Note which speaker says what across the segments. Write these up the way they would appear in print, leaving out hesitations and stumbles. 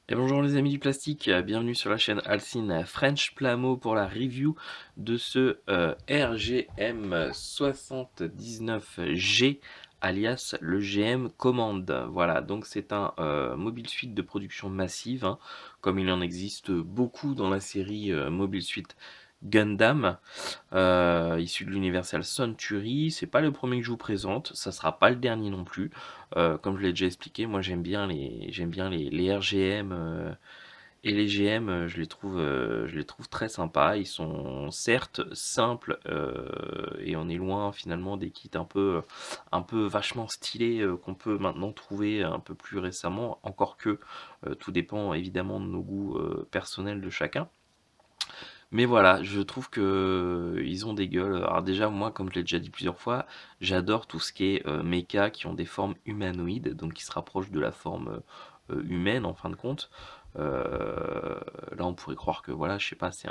Speaker 1: Et bonjour les amis du plastique, bienvenue sur la chaîne Alcine French Plamo pour la review de ce RGM 79G alias le GM Command. Voilà, donc c'est un mobile suite de production massive, hein, comme il en existe beaucoup dans la série Mobile Suite Gundam, issu de l'Universal Century. C'est pas le premier que je vous présente, ça sera pas le dernier non plus. Comme je l'ai déjà expliqué, moi j'aime bien les RGM et les GM, je les trouve très sympas. Ils sont certes simples et on est loin finalement des kits un peu vachement stylés qu'on peut maintenant trouver un peu plus récemment. Encore que tout dépend évidemment de nos goûts personnels de chacun. Mais voilà, je trouve que ils ont des gueules. Alors déjà, moi, comme je l'ai déjà dit plusieurs fois, j'adore tout ce qui est méca qui ont des formes humanoïdes, donc qui se rapprochent de la forme humaine en fin de compte. Là, on pourrait croire que voilà, je sais pas, c'est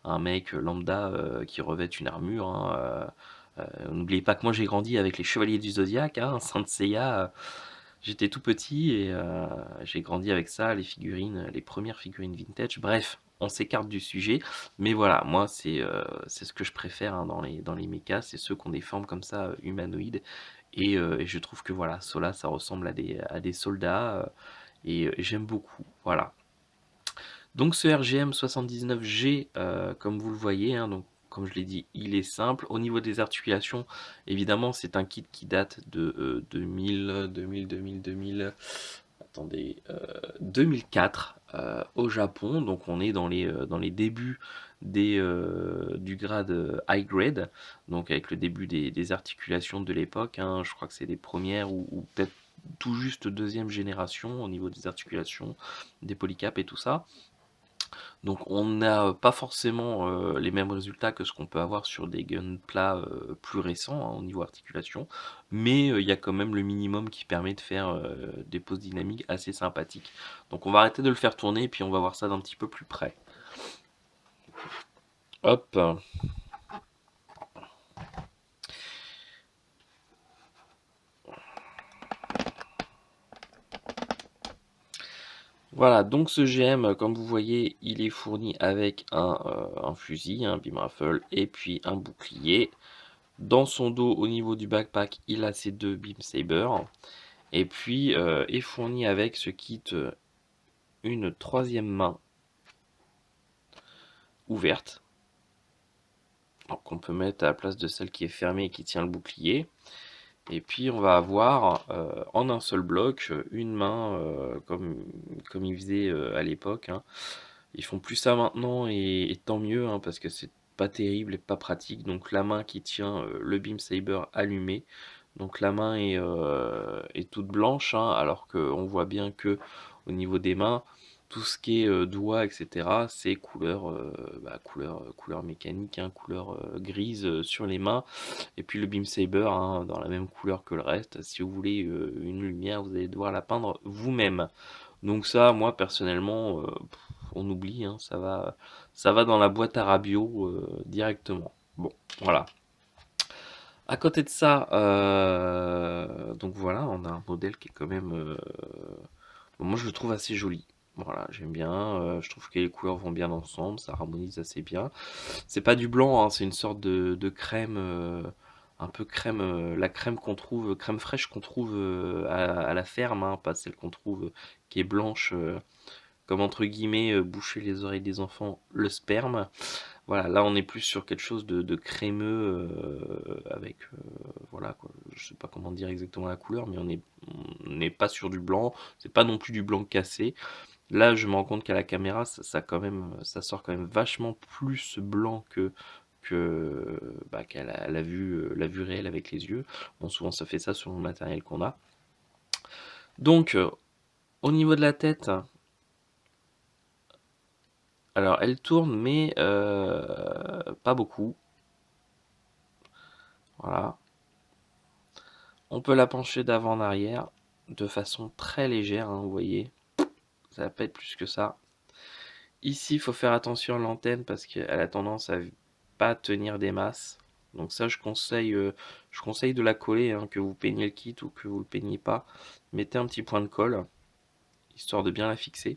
Speaker 1: un mec lambda qui revêt une armure, hein. N'oubliez pas que moi j'ai grandi avec les Chevaliers du Zodiaque, hein, Saint Seiya. J'étais tout petit et j'ai grandi avec ça, les figurines, les premières figurines vintage. Bref, on s'écarte du sujet, mais voilà, moi c'est ce que je préfère, hein, dans les mechas, c'est ceux qui ont des formes comme ça humanoïdes. Et je trouve que voilà, ceux-là, ça ressemble à des soldats et j'aime beaucoup. Voilà. Donc ce RGM 79G, comme vous le voyez, hein, donc comme je l'ai dit, il est simple. Au niveau des articulations, évidemment, c'est un kit qui date de 2000, attendez, 2004 au Japon. Donc on est dans les débuts du grade high grade, donc avec le début des articulations de l'époque, hein. Je crois que c'est les premières ou peut-être tout juste deuxième génération au niveau des articulations, des polycaps et tout ça. Donc on n'a pas forcément les mêmes résultats que ce qu'on peut avoir sur des Gunpla plus récents, hein, au niveau articulation, mais il y a quand même le minimum qui permet de faire des poses dynamiques assez sympathiques. Donc on va arrêter de le faire tourner et puis on va voir ça d'un petit peu plus près. Hop. Voilà, donc ce GM, comme vous voyez, il est fourni avec un fusil, un beam rifle et puis un bouclier. Dans son dos, au niveau du backpack, il a ses deux beam sabers. Et puis est fourni avec ce kit une troisième main ouverte, donc on peut mettre à la place de celle qui est fermée et qui tient le bouclier. Et puis on va avoir en un seul bloc une main comme ils faisaient à l'époque, hein. Ils font plus ça maintenant et tant mieux, hein, parce que c'est pas terrible et pas pratique. Donc la main qui tient le beam saber allumé, donc la main est toute blanche, hein, alors qu'on voit bien que au niveau des mains, tout ce qui est doigts, etc., c'est couleur mécanique, hein, couleur grise sur les mains. Et puis le beam saber, hein, dans la même couleur que le reste. Si vous voulez une lumière, vous allez devoir la peindre vous-même. Donc ça, moi personnellement, on oublie, hein, ça va dans la boîte à Rabio directement. Bon, voilà. À côté de ça, donc voilà, on a un modèle qui est quand même, bon, moi je le trouve assez joli. Voilà, j'aime bien, je trouve que les couleurs vont bien ensemble, ça harmonise assez bien. C'est pas du blanc, hein, c'est une sorte de crème, un peu crème, la crème qu'on trouve, crème fraîche qu'on trouve à la ferme, hein, pas celle qu'on trouve qui est blanche, comme entre guillemets, boucher les oreilles des enfants, le sperme. Voilà, là on est plus sur quelque chose de crémeux avec voilà quoi. Je sais pas comment dire exactement la couleur, mais on n'est pas sur du blanc, c'est pas non plus du blanc cassé. Là, je me rends compte qu'à la caméra, ça sort quand même vachement plus blanc qu'à la vue réelle avec les yeux. Bon, souvent ça fait ça sur le matériel qu'on a. Donc, au niveau de la tête, alors elle tourne, mais pas beaucoup. Voilà. On peut la pencher d'avant en arrière de façon très légère, hein, vous voyez. Ça va pas être plus que ça. Ici, il faut faire attention à l'antenne parce qu'elle a tendance à pas tenir des masses. Donc ça, je conseille de la coller, hein, que vous peignez le kit ou que vous le peignez pas. Mettez un petit point de colle, histoire de bien la fixer.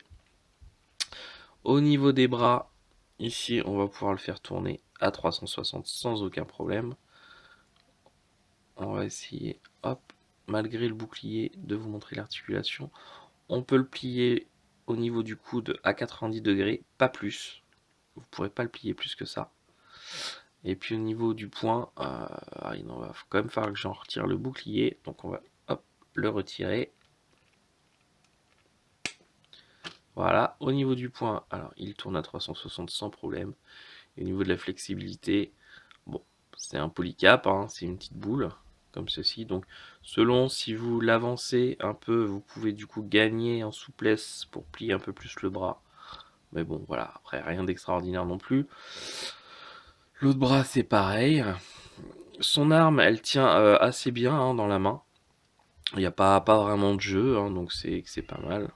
Speaker 1: Au niveau des bras, ici on va pouvoir le faire tourner à 360 sans aucun problème. On va essayer, hop, malgré le bouclier, de vous montrer l'articulation. On peut le plier au niveau du coude à 90 degrés, pas plus. Vous ne pourrez pas le plier plus que ça. Et puis au niveau du poing, il va quand même falloir que j'en retire le bouclier. Donc on va hop, le retirer. Voilà, au niveau du poing, alors il tourne à 360 sans problème. Et au niveau de la flexibilité, bon, c'est un polycap, hein, c'est une petite boule, comme ceci. Donc selon si vous l'avancez un peu, vous pouvez du coup gagner en souplesse pour plier un peu plus le bras. Mais bon, voilà, après rien d'extraordinaire non plus. L'autre bras, c'est pareil. Son arme, elle tient assez bien hein, dans la main. Il n'y a pas vraiment de jeu, hein, donc c'est pas mal.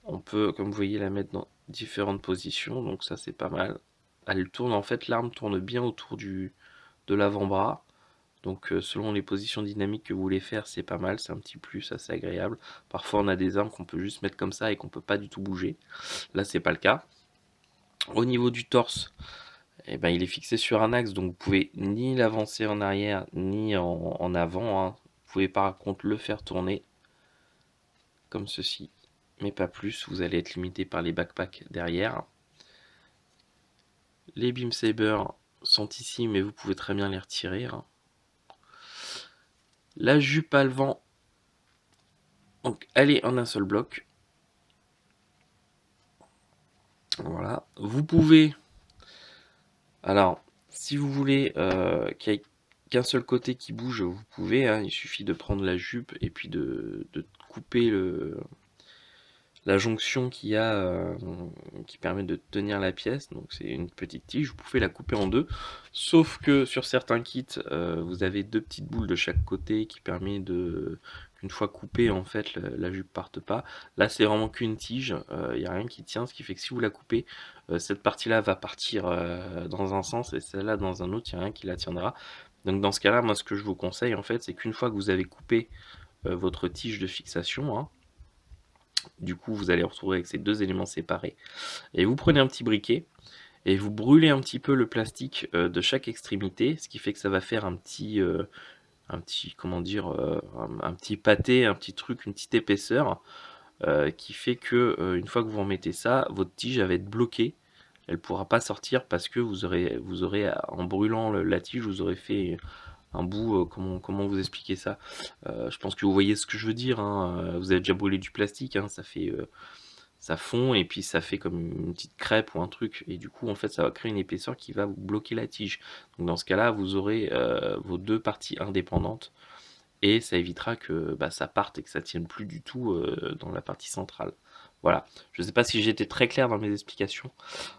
Speaker 1: On peut, comme vous voyez, la mettre dans différentes positions, donc ça c'est pas mal. Elle tourne, en fait, l'arme tourne bien autour de l'avant-bras. Donc selon les positions dynamiques que vous voulez faire, c'est pas mal, c'est un petit plus assez agréable. Parfois on a des armes qu'on peut juste mettre comme ça et qu'on peut pas du tout bouger. Là c'est pas le cas. Au niveau du torse, eh ben, il est fixé sur un axe, donc vous pouvez ni l'avancer en arrière ni en avant, hein. Vous pouvez par contre le faire tourner comme ceci, mais pas plus. Vous allez être limité par les backpacks derrière. Les beam sabers sont ici, mais vous pouvez très bien les retirer, hein. La jupe à vent, donc elle est en un seul bloc. Voilà. Vous pouvez, alors, si vous voulez qu'il n'y ait qu'un seul côté qui bouge, vous pouvez, hein. Il suffit de prendre la jupe et puis de couper la jonction qu'il y a qui permet de tenir la pièce. Donc c'est une petite tige, vous pouvez la couper en deux. Sauf que sur certains kits, vous avez deux petites boules de chaque côté qui permet de qu'une fois coupée, en fait, la jupe parte pas. Là, c'est vraiment qu'une tige, il n'y a rien qui tient, ce qui fait que si vous la coupez, cette partie-là va partir dans un sens et celle-là dans un autre, il n'y a rien qui la tiendra. Donc dans ce cas-là, moi ce que je vous conseille, en fait, c'est qu'une fois que vous avez coupé votre tige de fixation, hein, du coup, vous allez vous retrouver avec ces deux éléments séparés. Et vous prenez un petit briquet et vous brûlez un petit peu le plastique de chaque extrémité, ce qui fait que ça va faire comment dire, un petit pâté, un petit truc, une petite épaisseur, qui fait que une fois que vous remettez ça, votre tige va être bloquée. Elle ne pourra pas sortir parce que vous aurez en brûlant la tige, vous aurez fait un bout, comment vous expliquer ça? Je pense que vous voyez ce que je veux dire, hein, vous avez déjà brûlé du plastique, hein, ça fait, ça fond et puis ça fait comme une petite crêpe ou un truc et du coup, en fait, ça va créer une épaisseur qui va vous bloquer la tige. Donc dans ce cas-là, vous aurez, vos 2 parties indépendantes et ça évitera que, bah, ça parte et que ça tienne plus du tout, dans la partie centrale. Voilà. Je ne sais pas si j'ai été très clair dans mes explications.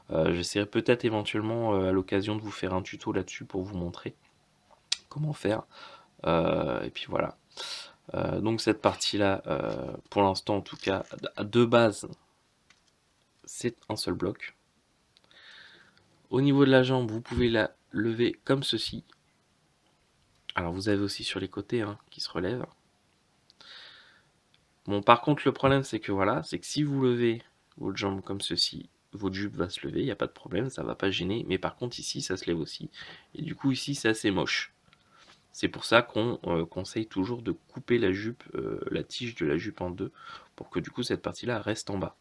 Speaker 1: J'essaierai peut-être éventuellement, à l'occasion de vous faire un tuto là-dessus pour vous montrer comment faire. Et puis voilà. Donc cette partie-là, pour l'instant en tout cas, de base, c'est un seul bloc. Au niveau de la jambe, vous pouvez la lever comme ceci. Alors vous avez aussi sur les côtés hein, qui se relèvent. Bon, par contre, le problème c'est que voilà, c'est que si vous levez votre jambe comme ceci, votre jupe va se lever, il n'y a pas de problème, ça va pas gêner. Mais par contre ici, ça se lève aussi. Et du coup ici, c'est assez moche. C'est pour ça qu'on conseille toujours de couper la jupe, la tige de la jupe en deux, pour que du coup cette partie-là reste en bas.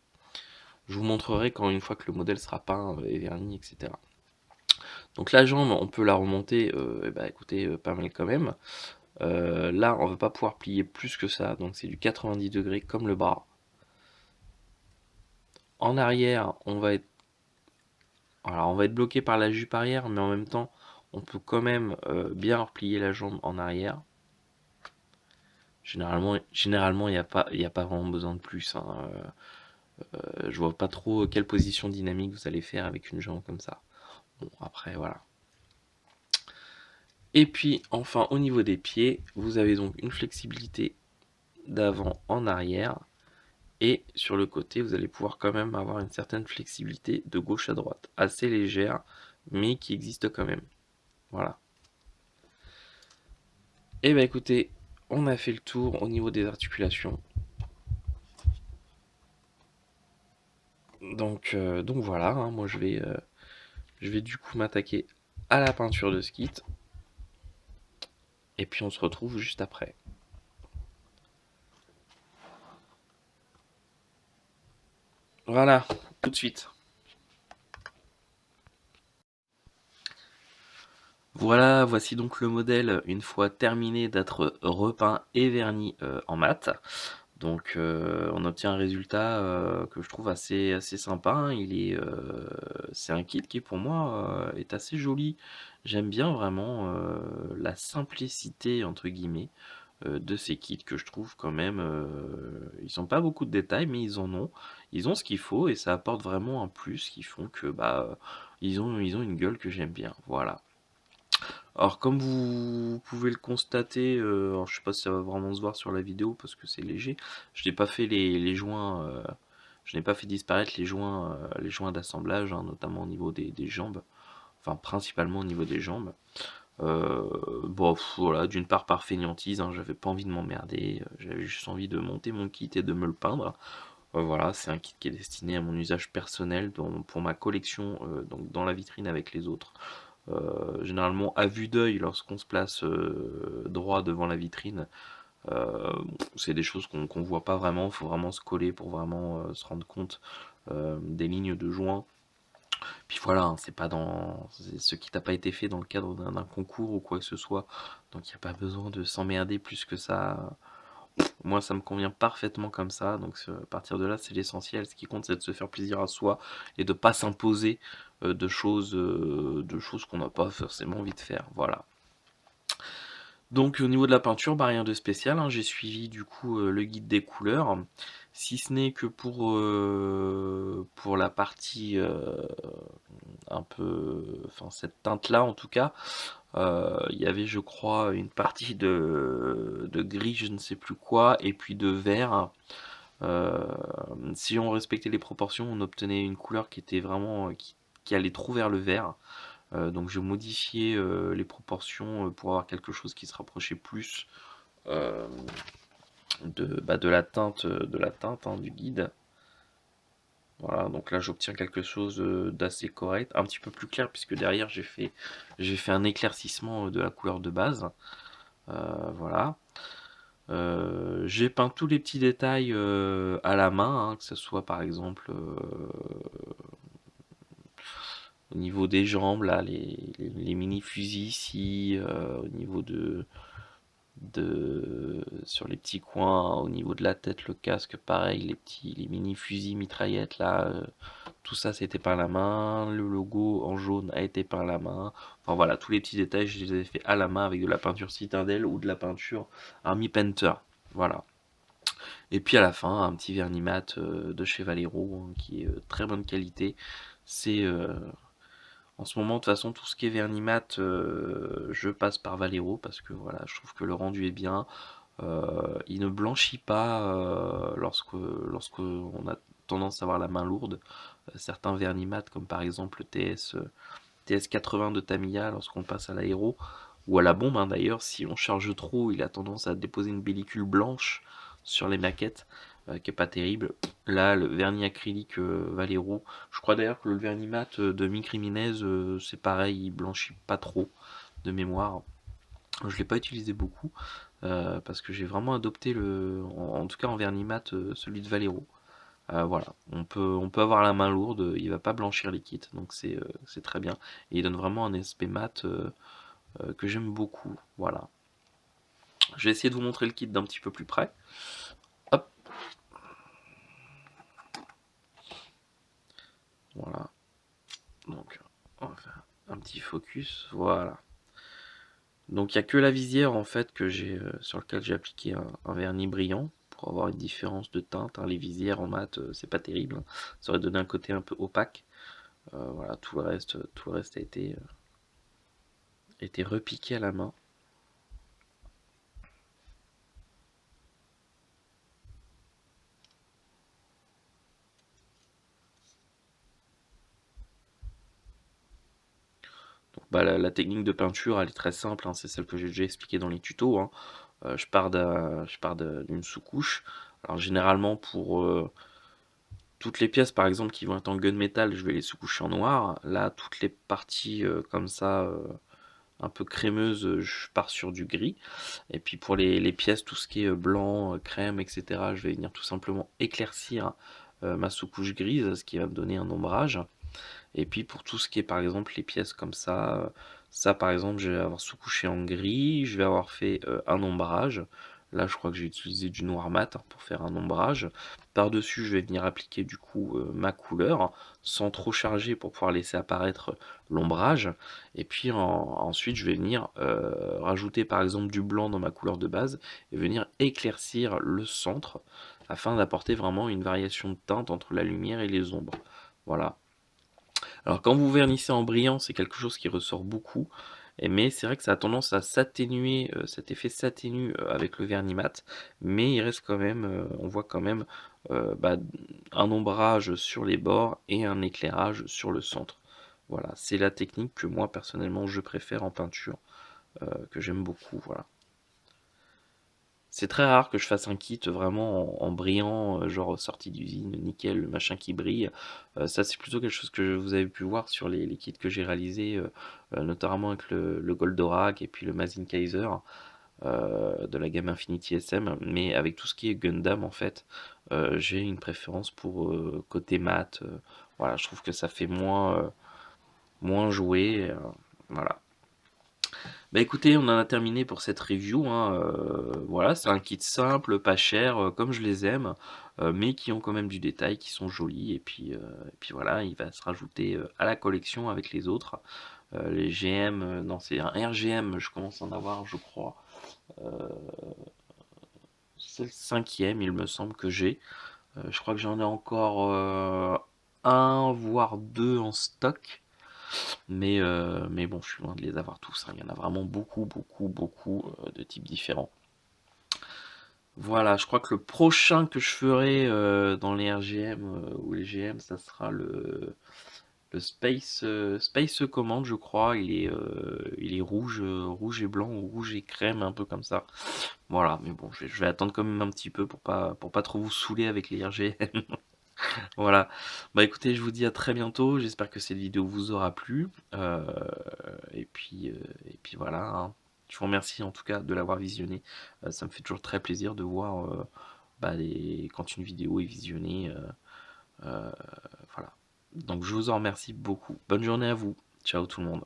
Speaker 1: Je vous montrerai quand une fois que le modèle sera peint et verni, etc. Donc la jambe, on peut la remonter, écoutez, pas mal quand même. Là, on va pas pouvoir plier plus que ça, donc c'est du 90 degrés comme le bras. En arrière, alors on va être bloqué par la jupe arrière, mais en même temps, on peut quand même bien replier la jambe en arrière. Généralement, il n'y a pas vraiment besoin de plus, hein. Je vois pas trop quelle position dynamique vous allez faire avec une jambe comme ça. Bon, après, voilà. Et puis, enfin, au niveau des pieds, vous avez donc une flexibilité d'avant en arrière. Et sur le côté, vous allez pouvoir quand même avoir une certaine flexibilité de gauche à droite. Assez légère, mais qui existe quand même. Voilà. Et bah écoutez, on a fait le tour au niveau des articulations. Donc voilà, hein, moi je vais du coup m'attaquer à la peinture de skit et puis on se retrouve juste après. Voilà, tout de suite. Voilà, voici donc le modèle une fois terminé d'être repeint et verni en mat. Donc on obtient un résultat que je trouve assez sympa, hein. C'est un kit qui pour moi est assez joli. J'aime bien vraiment la simplicité entre guillemets de ces kits que je trouve quand même. Ils ont pas beaucoup de détails, mais ils en ont. Ils ont ce qu'il faut et ça apporte vraiment un plus qui font que bah ils ont une gueule que j'aime bien. Voilà. Alors comme vous pouvez le constater, alors je sais pas si ça va vraiment se voir sur la vidéo parce que c'est léger, je n'ai pas fait les joints, je n'ai pas fait disparaître les joints d'assemblage, hein, notamment au niveau des jambes, enfin principalement au niveau des jambes. Bon, voilà, d'une part par fainéantise, hein, j'avais pas envie de m'emmerder, j'avais juste envie de monter mon kit et de me le peindre. Voilà, c'est un kit qui est destiné à mon usage personnel pour ma collection, donc dans la vitrine avec les autres. Généralement à vue d'œil lorsqu'on se place droit devant la vitrine. C'est des choses qu'on voit pas vraiment, il faut vraiment se coller pour vraiment se rendre compte des lignes de joint. Puis voilà, hein, c'est pas dans ce qui n'a pas été fait dans le cadre d'un concours ou quoi que ce soit, donc il n'y a pas besoin de s'emmerder plus que ça. Moi, ça me convient parfaitement comme ça. Donc, à partir de là, c'est l'essentiel. Ce qui compte, c'est de se faire plaisir à soi et de pas s'imposer de choses qu'on n'a pas forcément envie de faire. Voilà. Donc, au niveau de la peinture, bah, rien de spécial, hein. J'ai suivi du coup le guide des couleurs. Si ce n'est que pour la partie un peu. Enfin, cette teinte-là en tout cas, il y avait, je crois, une partie de gris, je ne sais plus quoi, et puis de vert. Euh, Si on respectait les proportions, on obtenait une couleur qui était vraiment qui allait trop vers le vert. Donc je modifiais les proportions pour avoir quelque chose qui se rapprochait plus euh, de la teinte hein, du guide. Voilà, donc là j'obtiens quelque chose d'assez correct, un petit peu plus clair puisque derrière j'ai fait un éclaircissement de la couleur de base. Voilà. J'ai peint tous les petits détails à la main, hein, que ce soit par exemple au niveau des jambes, là, les mini-fusils ici, au niveau sur les petits coins, au niveau de la tête, le casque, pareil, les mini-fusils mitraillettes, là, tout ça c'était peint à la main, le logo en jaune a été peint à la main, enfin voilà, tous les petits détails, je les ai fait à la main avec de la peinture Citadel ou de la peinture Army Painter, voilà. Et puis à la fin, un petit vernis mat de chez Valero, hein, qui est très bonne qualité. C'est en ce moment, de toute façon, tout ce qui est vernis mat, je passe par Valero parce que voilà, je trouve que le rendu est bien. Il ne blanchit pas lorsque on a tendance à avoir la main lourde. Certains vernis mat, comme par exemple le TS80 de Tamiya, lorsqu'on passe à l'aéro, ou à la bombe hein, d'ailleurs, si on charge trop, il a tendance à déposer une pellicule blanche sur les maquettes, qui est pas terrible. Là, le vernis acrylique Valero, je crois d'ailleurs que le vernis mat de Micriminez, c'est pareil, il blanchit pas trop de mémoire. Je l'ai pas utilisé beaucoup parce que j'ai vraiment adopté en tout cas en vernis mat, celui de Valero. Voilà, on peut avoir la main lourde, il va pas blanchir les kits, donc c'est très bien. Et il donne vraiment un aspect mat que j'aime beaucoup. Voilà. Je vais essayer de vous montrer le kit d'un petit peu plus près. Hop, voilà. Donc, on va faire un petit focus. Voilà. Donc, il n'y a que la visière en fait sur lequel j'ai appliqué un vernis brillant pour avoir une différence de teinte, hein. Les visières en mat, c'est pas terrible, hein. Ça aurait donné un côté un peu opaque. Voilà, tout le reste été repiqué à la main. Donc, bah, la technique de peinture, elle est très simple, hein, c'est celle que j'ai déjà expliquée dans les tutos, hein. Je pars d'une sous-couche. Alors généralement Toutes les pièces, par exemple, qui vont être en gunmetal, je vais les sous-coucher en noir. Là, toutes les parties comme ça, un peu crémeuses, je pars sur du gris. Et puis pour les pièces, tout ce qui est blanc, crème, etc., je vais venir tout simplement éclaircir ma sous-couche grise, ce qui va me donner un ombrage. Et puis pour tout ce qui est par exemple les pièces comme ça par exemple je vais avoir sous-couché en gris, je vais avoir fait un ombrage. Là je crois que j'ai utilisé du noir mat pour faire un ombrage. Par-dessus je vais venir appliquer du coup ma couleur sans trop charger pour pouvoir laisser apparaître l'ombrage. Et puis ensuite je vais venir rajouter par exemple du blanc dans ma couleur de base et venir éclaircir le centre afin d'apporter vraiment une variation de teinte entre la lumière et les ombres. Voilà. Alors quand vous vernissez en brillant, c'est quelque chose qui ressort beaucoup, mais c'est vrai que ça a tendance à s'atténuer, cet effet s'atténue avec le vernis mat, mais il reste quand même, on voit quand même bah, un ombrage sur les bords et un éclairage sur le centre. Voilà, c'est la technique que moi personnellement je préfère en peinture, que j'aime beaucoup. Voilà. C'est très rare que je fasse un kit vraiment en brillant, genre sortie d'usine, nickel, le machin qui brille. Ça, c'est plutôt quelque chose que vous avez pu voir sur les kits que j'ai réalisés, notamment avec le Goldorak et puis le Mazin Kaiser de la gamme Infinity SM. Mais avec tout ce qui est Gundam, en fait, j'ai une préférence pour côté mat. Voilà, je trouve que ça fait moins joué. Voilà. Bah écoutez, on en a terminé pour cette review, hein, voilà, c'est un kit simple, pas cher, comme je les aime, mais qui ont quand même du détail, qui sont jolis et puis voilà, il va se rajouter, à la collection avec les autres. Les GM, non c'est un RGM, je commence à en avoir je crois, c'est le 5e il me semble que j'ai. Je crois que j'en ai encore, 1 voire 2 en stock. Mais bon, je suis loin de les avoir tous, hein. Il y en a vraiment beaucoup, beaucoup, beaucoup de types différents. Voilà, je crois que le prochain que je ferai dans les RGM ou les GM, ça sera le Space Command, je crois. Il est rouge, rouge et blanc ou rouge et crème, un peu comme ça. Voilà, mais bon, je vais attendre quand même un petit peu pour pas trop vous saouler avec les RGM. Voilà. Bah écoutez, je vous dis à très bientôt. J'espère que cette vidéo vous aura plu. Et puis voilà, hein. Je vous remercie en tout cas de l'avoir visionné. Ça me fait toujours très plaisir de voir bah, quand une vidéo est visionnée. Euh, voilà. Donc je vous en remercie beaucoup. Bonne journée à vous. Ciao tout le monde.